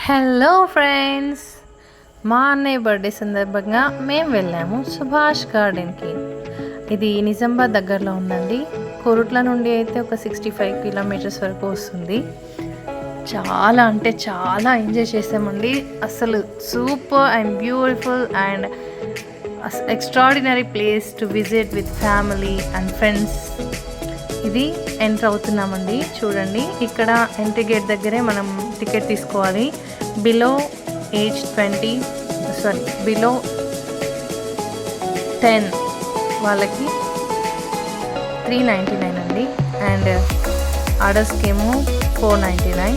Hello friends, మా అన్నయ్య birthday సందర్భంగా మేము వెళ్ళాము సుభాష్ గార్డెన్కి. ఇది నిజామాబాద్ దగ్గరలో ఉందండి. కోరుట్ల నుండి అయితే ఒక 65 కిలోమీటర్స్ వరకు వస్తుంది. చాలా అంటే చాలా ఎంజాయ్ చేసామండి. అసలు super and beautiful and extraordinary place to visit with family and friends. ఇది ఎంటర్ అవుతున్నామండి. చూడండి, ఇక్కడ ఎంట్రీ గేట్ దగ్గరే మనం టికెట్ తీసుకోవాలి. బిలో 10 వాళ్ళకి 399 అండి, అండ్ ఆర్డర్స్కి ఏమో 499.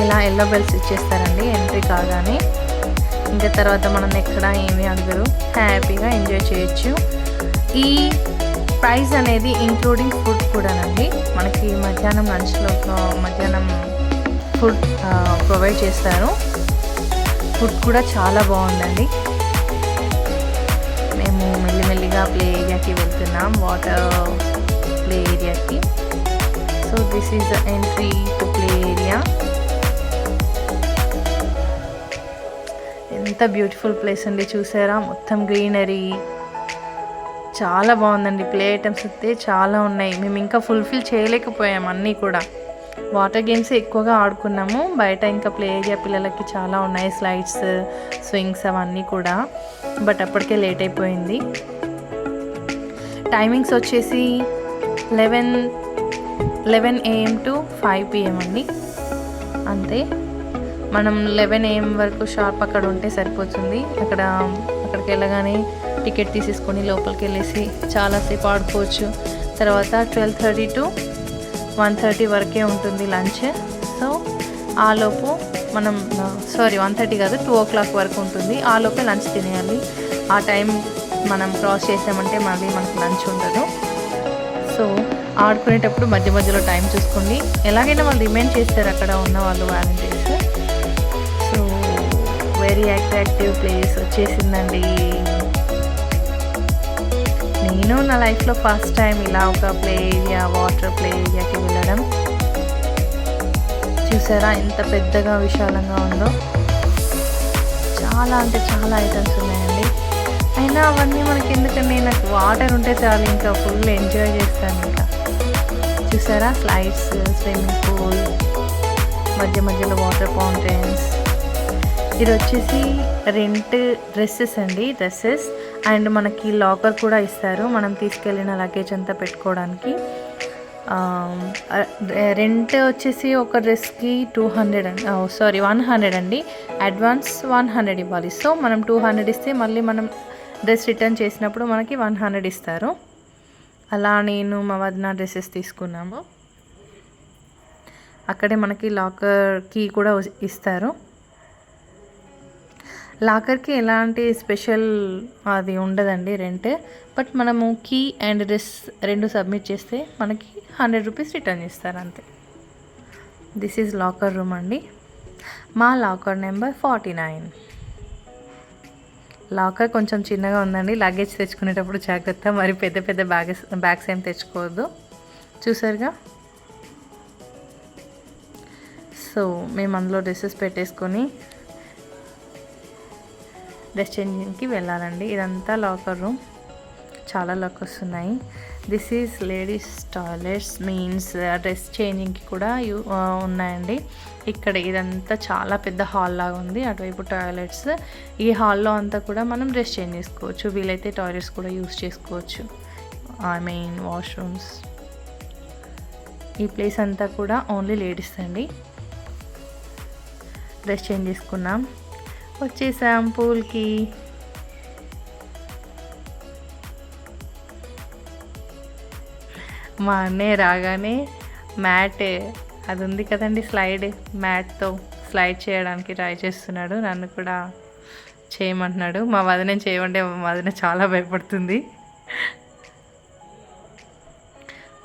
ఇలా ఎల్లో బెల్స్ ఇచ్చేస్తారండి ఎంట్రీ కాగానే. ఇంకా తర్వాత మనం ఎక్కడ ఏమీ అడగరు, హ్యాపీగా ఎంజాయ్ చేయొచ్చు. ఈ ప్రైస్ అనేది ఇంక్లూడింగ్ ఫుడ్ కూడానండి. మనకి మధ్యాహ్నం మధ్యాహ్నం ఫుడ్ ప్రొవైడ్ చేస్తారు. ఫుడ్ కూడా చాలా బాగుందండి. మేము మెల్లిమెల్లిగా ప్లే ఏరియాకి వెళ్తున్నాం, వాటర్ ప్లే ఏరియాకి. So this is the entry to play area. ఎంత బ్యూటిఫుల్ ప్లేస్ అండి, చూసారా? మొత్తం గ్రీనరీ, చాలా బాగుందండి. ప్లే ఐటమ్స్ అయితే చాలా ఉన్నాయి. మేము ఇంకా ఫుల్ఫిల్ చేయలేకపోయాము అన్నీ కూడా. వాటర్ గేమ్స్ ఎక్కువగా ఆడుకున్నాము. బయట ఇంకా ప్లే ఏరియా పిల్లలకి చాలా ఉన్నాయి, స్లైడ్స్, స్వింగ్స్ అవన్నీ కూడా. బట్ అప్పటికే లేట్ అయిపోయింది. టైమింగ్స్ వచ్చేసి 11 AM to 5 PM అండి. అంతే, మనం 11 AM వరకు షార్ప్ అక్కడ ఉంటే సరిపోతుంది. అక్కడికి వెళ్ళగానే టికెట్ తీసేసుకొని లోపలికి వెళ్ళేసి చాలాసేపు ఆడుకోవచ్చు. తర్వాత 12:30 to 1:30 వరకే ఉంటుంది లంచ్. సో ఆలోపు మనం 1:30 కాదు, 2 o'clock వరకు ఉంటుంది. ఆలోపే లంచ్ తినేయాలి. ఆ టైం మనం క్రాస్ చేసామంటే మళ్ళీ మనకు లంచ్ ఉండదు. సో ఆడుకునేటప్పుడు మధ్య మధ్యలో టైం చూసుకోండి. ఎలాగైనా వాళ్ళు రిమైండ్ చేస్తారు అక్కడ ఉన్న వాళ్ళు, volunteers. So very attractive place వచ్చేసిందండి. నేను నా లైఫ్లో ఫస్ట్ టైం ఇలా ఒక ప్లే ఏరియా, వాటర్ ప్లే ఏరియాకి వెళ్ళడం. చూసారా ఎంత పెద్దగా విశాలంగా ఉందో? చాలా అంటే చాలా ఐటమ్స్ ఉన్నాయండి. అయినా అవన్నీ మనకి ఎందుకండి, నాకు వాటర్ ఉంటే చాలు, ఇంకా ఫుల్ ఎంజాయ్ చేస్తాను. ఇంకా చూసారా, స్లైడ్స్, స్విమ్మింగ్ పూల్, మధ్య మధ్యలో వాటర్ ఫౌంటైన్స్. ఇది వచ్చేసి రెంట్ డ్రెస్సెస్ అండి, డ్రెస్సెస్. అండ్ మనకి లాకర్ కూడా ఇస్తారు, మనం తీసుకెళ్ళిన లగేజ్ అంతా పెట్టుకోవడానికి. రెంట్ వచ్చేసి ఒక డ్రెస్కి 100 అండి. అడ్వాన్స్ 100 ఇవ్వాలి. సో మనం 200 ఇస్తే మళ్ళీ మనం డ్రెస్ రిటర్న్ చేసినప్పుడు మనకి 100 ఇస్తారు. అలా నేను మా వదిన డ్రెస్సెస్ తీసుకున్నాము. అక్కడే మనకి లాకర్ కీ కూడా ఇస్తారు. లాకర్కి ఎలాంటి స్పెషల్ అది ఉండదండి రెంట్. బట్ మనము కీ అండ్ డ్రెస్ రెండు సబ్మిట్ చేస్తే మనకి 100 రూపీస్ రిటర్న్ చేస్తారు, అంతే. దిస్ ఈజ్ లాకర్ రూమ్ అండి. మా లాకర్ నెంబర్ 49. లాకర్ కొంచెం చిన్నగా ఉందండి. లగేజ్ తెచ్చుకునేటప్పుడు జాగ్రత్త, మరి పెద్ద పెద్ద బ్యాగ్స్ ఏం తెచ్చుకోవద్దు. చూసారుగా. సో మేము అందులో డ్రెస్సెస్ పెట్టేసుకొని డ్రెస్ చేంజింగ్కి వెళ్ళాలండి. ఇదంతా లాకర్ రూమ్, చాలా లాకర్స్ ఉన్నాయి. This is ladies toilets, means dress చేంజింగ్కి కూడా ఉన్నాయండి. ఇక్కడ ఇదంతా చాలా పెద్ద హాల్ లాగా ఉంది, అటువైపు టాయిలెట్స్. ఈ హాల్లో అంతా కూడా మనం డ్రెస్ చేంజ్ చేసుకోవచ్చు, వీలైతే టాయిలెట్స్ కూడా యూస్ చేసుకోవచ్చు, వాష్రూమ్స్. ఈ ప్లేస్ అంతా కూడా ఓన్లీ లేడీస్ అండి. డ్రెస్ చేంజ్ చేసుకున్నాం, వచ్చేసాం పూల్కి. మా అన్నయ్య రాగానే మ్యాట్, అది ఉంది కదండి స్లైడ్, మ్యాట్తో స్లైడ్ చేయడానికి ట్రై చేస్తున్నాడు. నన్ను కూడా చేయమంటున్నాడు. మా వదిన చేయమంటే మా వదిన చాలా భయపడుతుంది.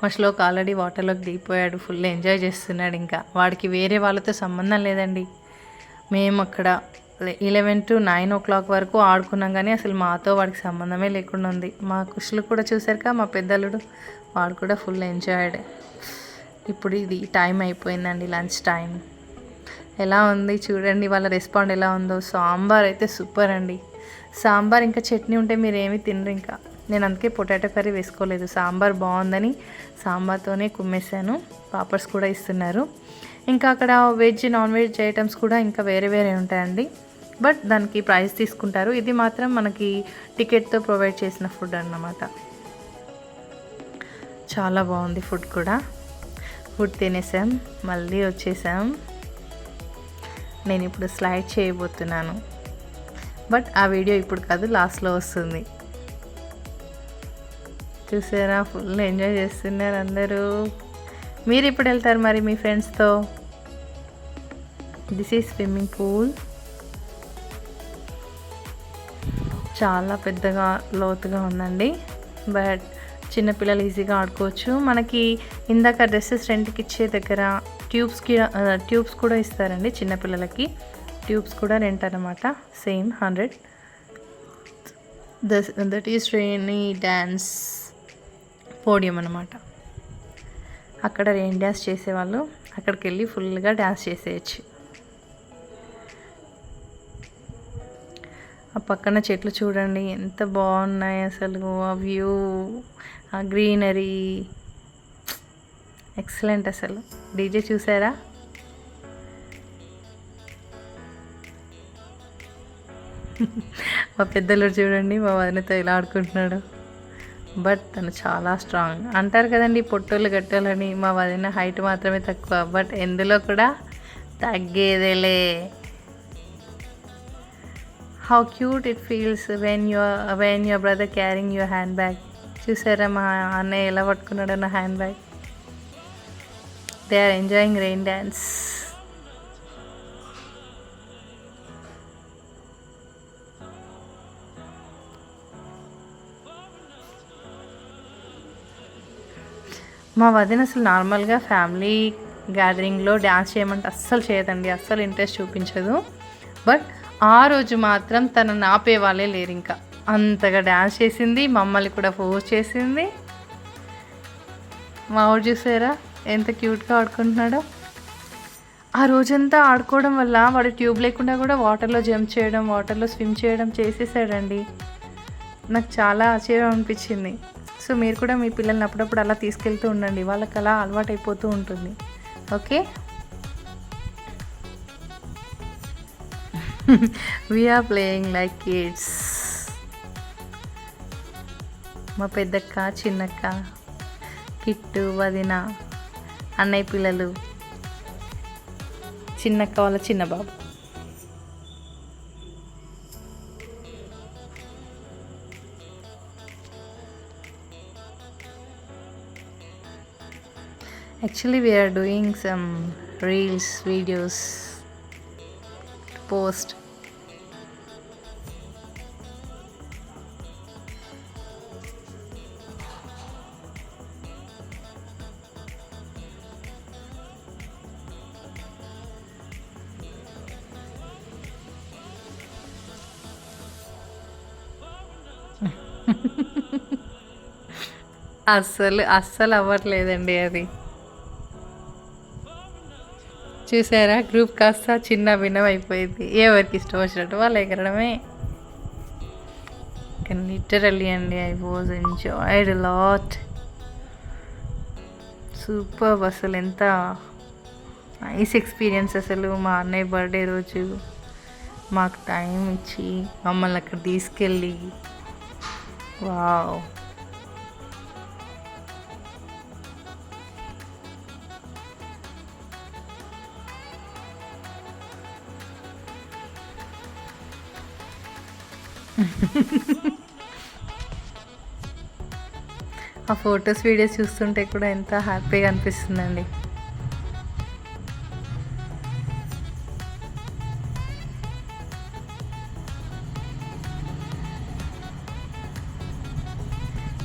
మా శ్లోక్ ఆల్రెడీ వాటర్లోకి దిగిపోయాడు, ఫుల్ ఎంజాయ్ చేస్తున్నాడు. ఇంకా వాడికి వేరే వాళ్ళతో సంబంధం లేదండి. మేము అక్కడ 11 to 9 o'clock వరకు ఆడుకున్నాం, కానీ అసలు మాతో వాడికి సంబంధమే లేకుండా ఉంది. మా కుషులు కూడా చూసారుగా, మా పెద్దలుడు, వాడు కూడా ఫుల్ ఎంజాయ్డ్. ఇప్పుడు ఇది టైం అయిపోయిందండి, లంచ్ టైం. ఎలా ఉంది చూడండి, వాళ్ళ రెస్పాండ్ ఎలా ఉందో. సాంబార్ అయితే సూపర్ అండి. సాంబార్ ఇంకా చట్నీ ఉంటే మీరు ఏమీ తినరు ఇంకా. నేను అందుకే పొటాటో కర్రీ వేసుకోలేదు, సాంబార్ బాగుందని సాంబార్తోనే కుమ్మేశాను. పాపడ్స్ కూడా ఇస్తున్నారు. ఇంకా అక్కడ వెజ్ నాన్ వెజ్ ఐటమ్స్ కూడా ఇంకా వేరే వేరే ఉంటాయండి, బట్ దానికి ప్రైస్ తీసుకుంటారు. ఇది మాత్రం మనకి టికెట్తో ప్రొవైడ్ చేసిన ఫుడ్ అన్నమాట. చాలా బాగుంది ఫుడ్ కూడా. ఫుడ్ తినేసాం, మళ్ళీ వచ్చేసాం. నేను ఇప్పుడు స్లైడ్ చేయబోతున్నాను, బట్ ఆ వీడియో ఇప్పుడు కాదు, లాస్ట్లో వస్తుంది. చూసారా, ఫుల్ ఎంజాయ్ చేస్తున్నారు అందరూ. మీరు ఇప్పుడు వెళ్తారు మరి మీ ఫ్రెండ్స్తో. This is swimming pool. చాలా పెద్దగా లోతుగా ఉందండి, బట్ చిన్నపిల్లలు ఈజీగా ఆడుకోవచ్చు. మనకి ఇందాక డ్రెస్సెస్ రెంట్కి ఇచ్చే దగ్గర ట్యూబ్స్ కూడా ఇస్తారండి చిన్నపిల్లలకి. ట్యూబ్స్ కూడా రెంట్ అన్నమాట, same 100. That is rainy dance podium అన్నమాట. అక్కడ రెయిన్ డ్యాన్స్ చేసేవాళ్ళు, అక్కడికి వెళ్ళి ఫుల్గా డ్యాన్స్ చేసేయచ్చు. ఆ పక్కన చెట్లు చూడండి ఎంత బాగున్నాయి అసలు. ఆ వ్యూ, ఆ గ్రీనరీ ఎక్సలెంట్ అసలు. డీజే చూసారా? మా పెద్దలు చూడండి మా వదినతో ఇలా ఆడుకుంటున్నాడు. బట్ తను చాలా స్ట్రాంగ్. అంటారు కదండి పొట్టోళ్ళు గట్టోళ్ళని. మా వదిన హైట్ మాత్రమే తక్కువ, బట్ ఎందులో కూడా తగ్గేదేలే. How cute it feels when your brother carrying your handbag. చూసారా మా అన్నయ్య ఎలా పట్టుకున్నాడో నా hand bag. They are enjoying rain dance. మా వదిన అసలు నార్మల్గా ఫ్యామిలీ గ్యాదరింగ్లో డ్యాన్స్ చేయమంటే అస్సలు చేయదండి, అస్సలు ఇంట్రెస్ట్ చూపించదు. బట్ ఆ రోజు మాత్రం తనని ఆపే వాళ్ళే లేరు. ఇంకా అంతగా డ్యాన్స్ చేసింది, మమ్మల్ని కూడా ఫోర్స్ చేసింది. మా ఊరు చూసారా ఎంత క్యూట్గా ఆడుకుంటున్నాడో. ఆ రోజంతా ఆడుకోవడం వల్ల వాడు ట్యూబ్ లేకుండా కూడా వాటర్లో జంప్ చేయడం, వాటర్లో స్విమ్ చేయడం చేసేసాడండి. నాకు చాలా ఆశ్చర్యం అనిపించింది. సో మీరు కూడా మీ పిల్లల్ని అప్పుడప్పుడు అలా తీసుకెళ్తూ ఉండండి, వాళ్ళకి అలా అలవాటు అయిపోతూ ఉంటుంది. Okay, we are playing like kids. మా పెద్దక్క, చిన్నక్క, కిట్టు, వదిన, అన్నయ్య పిల్లలు, చిన్నక్క వాళ్ళ చిన్న బాబు. Actually we are doing some reels, videos to post. అస్సలు అవ్వట్లేదండి అది. చూసారా, గ్రూప్ కాస్త చిన్న భిన్నం అయిపోయింది. ఎవరికి ఇష్టం వచ్చినట్టు వాళ్ళు ఎగరడమే. లిటరల్లీ అండి, I was enjoyed lot. Super అసలు, ఎంత నైస్ ఎక్స్పీరియన్స్ అసలు. మా అన్నయ్య బర్త్డే రోజు మాకు టైం ఇచ్చి మమ్మల్ని అక్కడ తీసుకెళ్ళి, వావ్. ఆ ఫొటోస్ వీడియోస్ చూస్తుంటే కూడా ఎంత హ్యాపీగా అనిపిస్తుందండి.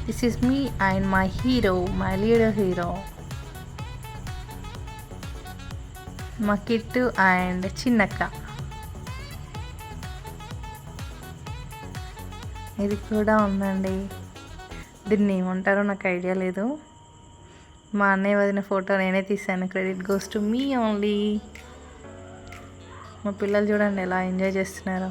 This is me and my hero, my leader hero. మా కిట్టు అండ్ చిన్నక్క. ఇది కూడా ఉందండి, దీన్ని ఏమంటారో నాకు ఐడియా లేదు. మా అన్నయ్య వదిన ఫోటో నేనే తీసాను, credit goes to me only. మా పిల్లలు చూడండి ఎలా ఎంజాయ్ చేస్తున్నారో.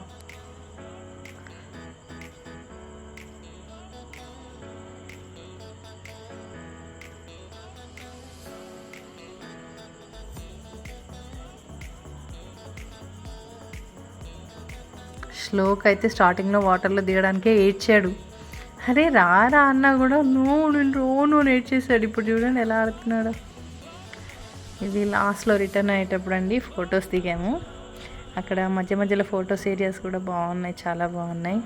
శ్లోక్ అయితే స్టార్టింగ్లో వాటర్లో దిగడానికే ఏడ్చాడు. అరే రారా అన్నా కూడా నేను ఏడ్చేసాడు. ఇప్పుడు చూడండి ఎలా ఆడుతున్నాడు. ఇది లాస్ట్లో రిటర్న్ అయ్యేటప్పుడు అండి ఫొటోస్ దిగాము. అక్కడ మధ్య మధ్యలో ఫొటోస్ ఏరియాస్ కూడా బాగున్నాయి, చాలా బాగున్నాయి.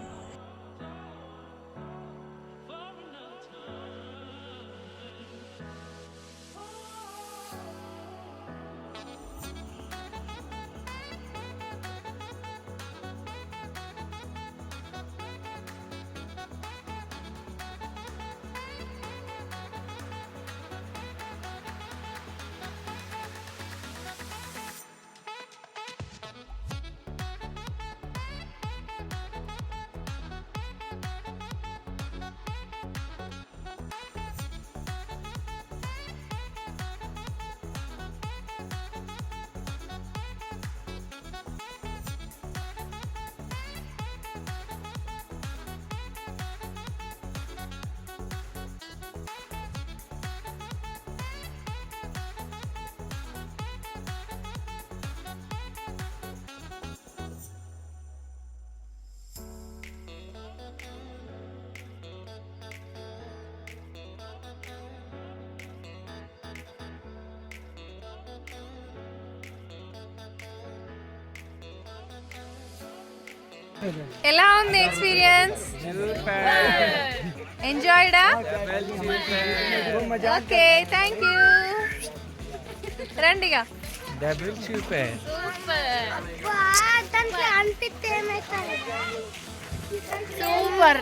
ఎలా ఉంది ఎక్స్పీరియన్స్? ఎంజాయ్డా? Okay, thank you. రండిగా. సూపర్.